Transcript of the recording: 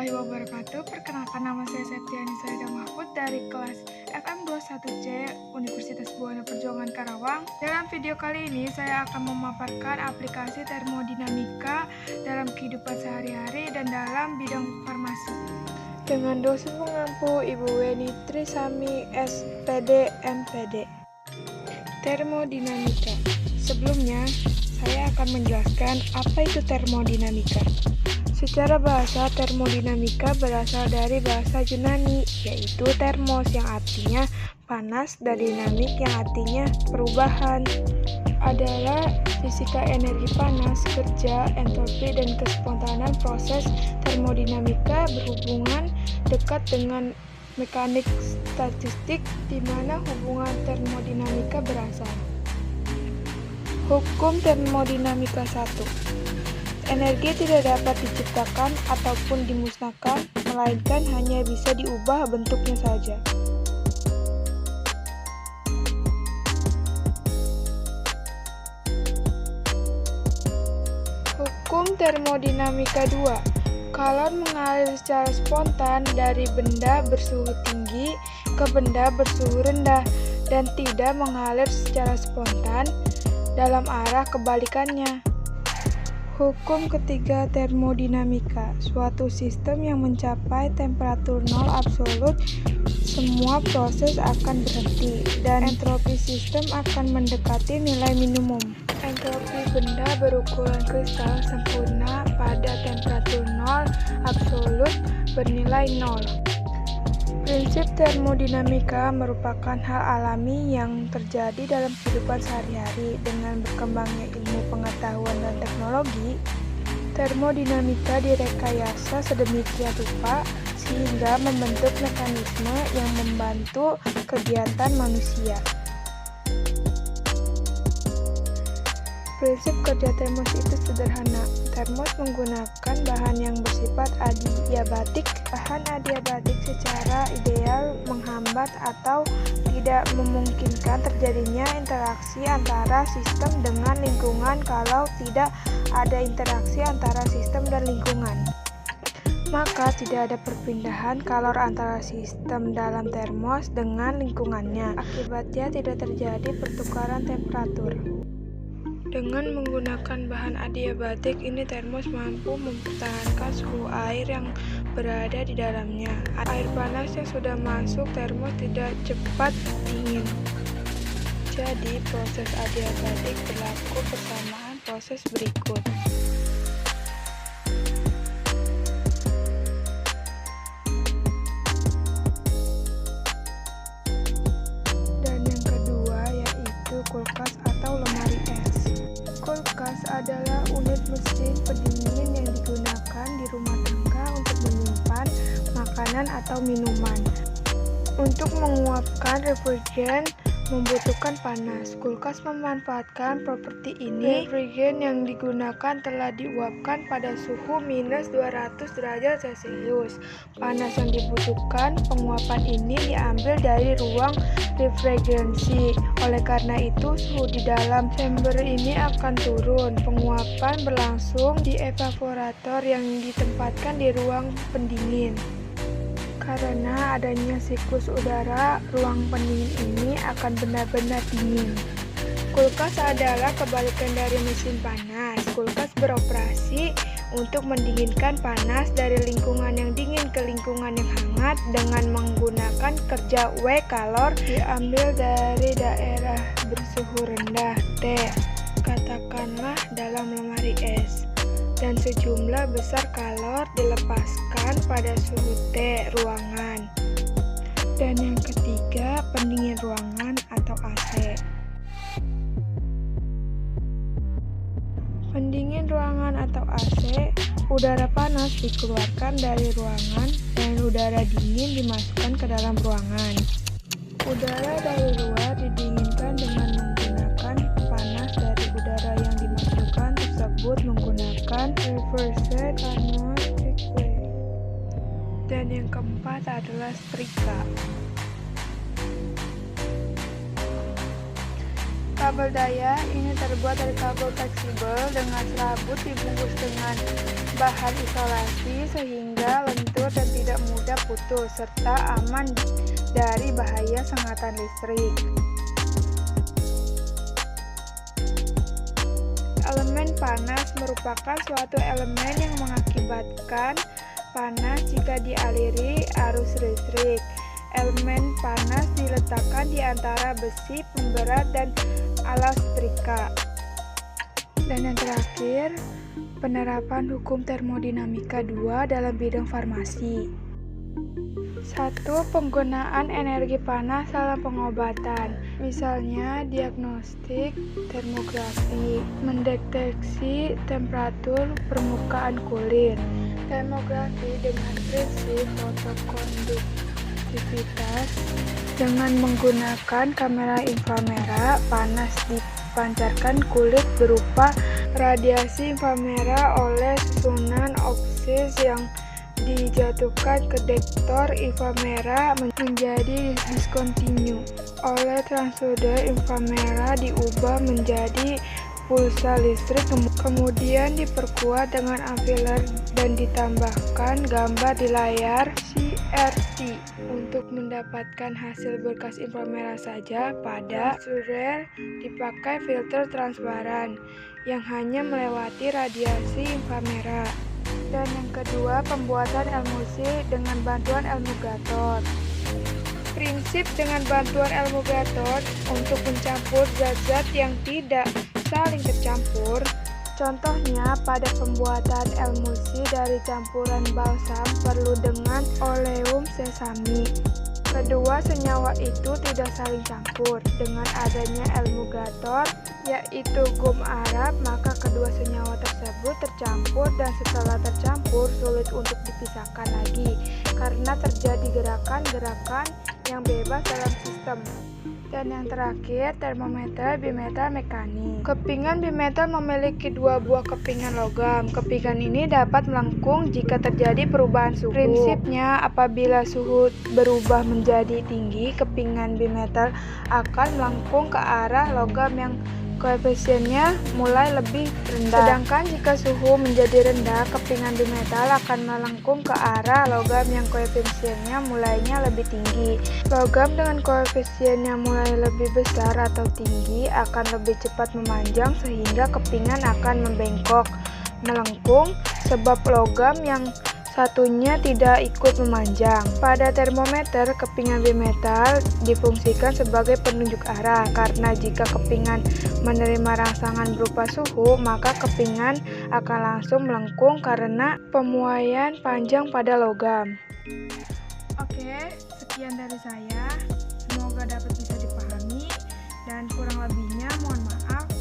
warahmatullahi wabarakatuh. Perkenalkan, nama saya Septiani Saida Mahfud dari kelas FM21C Universitas Buana Perjuangan Karawang. Dalam video kali ini saya akan memaparkan aplikasi termodinamika dalam kehidupan sehari-hari dan dalam bidang farmasi. Dengan dosen pengampu Ibu Weni Trisami, SPD, MPD. Termodinamika. Sebelumnya, saya akan menjelaskan apa itu termodinamika. Secara bahasa, termodinamika berasal dari bahasa Yunani, yaitu termos yang artinya panas dan dinamik yang artinya perubahan. Adalah fisika energi panas, kerja, entropi, dan kespontanan. Proses termodinamika berhubungan dekat dengan mekanik statistik, di mana hubungan termodinamika berasal. Hukum termodinamika 1. Energi tidak dapat diciptakan ataupun dimusnahkan, melainkan hanya bisa diubah bentuknya saja. Hukum termodinamika 2. Kalor mengalir secara spontan dari benda bersuhu tinggi ke benda bersuhu rendah dan tidak mengalir secara spontan dalam arah kebalikannya. Hukum ketiga termodinamika. Suatu sistem yang mencapai temperatur nol absolut, semua proses akan berhenti dan entropi sistem akan mendekati nilai minimum. Entropi benda berukuran kristal sempurna pada temperatur nol absolut bernilai nol. Prinsip termodinamika merupakan hal alami yang terjadi dalam kehidupan sehari-hari. Dengan berkembangnya ilmu pengetahuan dan teknologi, termodinamika direkayasa sedemikian rupa sehingga membentuk mekanisme yang membantu kegiatan manusia. Prinsip kerja termos itu sederhana. Termos menggunakan bahan yang bersifat adiabatik. Bahan adiabatik secara ideal menghambat atau tidak memungkinkan terjadinya interaksi antara sistem dengan lingkungan. Kalau tidak ada interaksi antara sistem dan lingkungan, maka tidak ada perpindahan kalor antara sistem dalam termos dengan lingkungannya. Akibatnya tidak terjadi pertukaran temperatur. Dengan menggunakan bahan adiabatik ini, termos mampu mempertahankan suhu air yang berada di dalamnya. Air panas yang sudah masuk termos tidak cepat dingin. Jadi, proses adiabatik berlaku bersamaan proses berikut. Dan yang kedua yaitu kulkas atau lemari es. Kulkas adalah unit mesin pendingin yang digunakan di rumah tangga untuk menyimpan makanan atau minuman. Untuk menguapkan refrigeran membutuhkan panas. Kulkas memanfaatkan properti ini. Refrigeran yang digunakan telah diuapkan pada suhu minus 200 derajat Celcius. Panas yang dibutuhkan penguapan ini diambil dari ruang refrigerasi. Oleh karena itu, suhu di dalam chamber ini akan turun. Penguapan berlangsung di evaporator yang ditempatkan di ruang pendingin. Karena adanya siklus udara, ruang pendingin ini akan benar-benar dingin. Kulkas adalah kebalikan dari mesin panas. Kulkas beroperasi untuk mendinginkan panas dari lingkungan yang dingin ke lingkungan yang hangat dengan menggunakan kerja W. Kalor diambil dari daerah bersuhu rendah T, katakanlah dalam lemari es, dan sejumlah besar kalor dilepaskan pada suhu T ruangan. Dan yang ketiga, pendingin ruangan atau AC. Pendingin ruangan atau AC, udara panas dikeluarkan dari ruangan dan udara dingin dimasukkan ke dalam ruangan. Udara dari luar didinginkan dengan menggunakan panas dari udara yang dimasukkan tersebut menggunakan reverse Carnot treatment. Dan yang keempat adalah setrika. Kabel daya ini terbuat dari kabel fleksibel dengan serabut dibungkus dengan bahan isolasi sehingga lentur tidak mudah putus, serta aman dari bahaya sengatan listrik. Elemen panas merupakan suatu elemen yang mengakibatkan panas jika dialiri arus listrik. Elemen panas diletakkan di antara besi pemberat dan alas setrika. Dan yang terakhir, penerapan hukum termodinamika 2 dalam bidang farmasi. 1. Penggunaan energi panas dalam pengobatan. Misalnya diagnostik termografi, mendeteksi temperatur permukaan kulit. Termografi dengan prinsip fotokonduktivitas dengan menggunakan kamera inframerah, panas dipancarkan kulit berupa radiasi inframerah oleh susunan oksis yang dijatuhkan ke detektor inframerah menjadi diskontinu. Oleh transducer inframerah diubah menjadi pulsa listrik, kemudian diperkuat dengan amfiler dan ditambahkan gambar di layar CRT. Untuk mendapatkan hasil berkas inframerah saja, pada transducer dipakai filter transparan yang hanya melewati radiasi inframerah. Dan yang kedua, pembuatan emulsi dengan bantuan emulgator. Prinsip dengan bantuan emulgator untuk mencampur zat-zat yang tidak saling tercampur. Contohnya pada pembuatan emulsi dari campuran balsam perlu dengan oleum sesami. Kedua senyawa itu tidak saling campur. Dengan adanya emulgator, yaitu gum Arab, maka kedua senyawa tersebut tercampur dan setelah tercampur sulit untuk dipisahkan lagi karena terjadi gerakan-gerakan yang bebas dalam sistem. Dan yang terakhir, termometer bimetal mekanik. Kepingan bimetal memiliki dua buah kepingan logam. Kepingan ini dapat melengkung jika terjadi perubahan suhu. Prinsipnya, apabila suhu berubah menjadi tinggi, kepingan bimetal akan melengkung ke arah logam yang koefisiennya mulai lebih rendah. Sedangkan jika suhu menjadi rendah, kepingan bimetal akan melengkung ke arah logam yang koefisiennya mulainya lebih tinggi. Logam dengan koefisien yang mulai lebih besar atau tinggi akan lebih cepat memanjang sehingga kepingan akan membengkok, melengkung, sebab logam yang satunya tidak ikut memanjang. Pada termometer, kepingan bimetal difungsikan sebagai penunjuk arah karena jika kepingan menerima rangsangan berupa suhu, maka kepingan akan langsung melengkung karena pemuaian panjang pada logam. Oke, sekian dari saya. Semoga dapat bisa dipahami dan kurang lebihnya mohon maaf.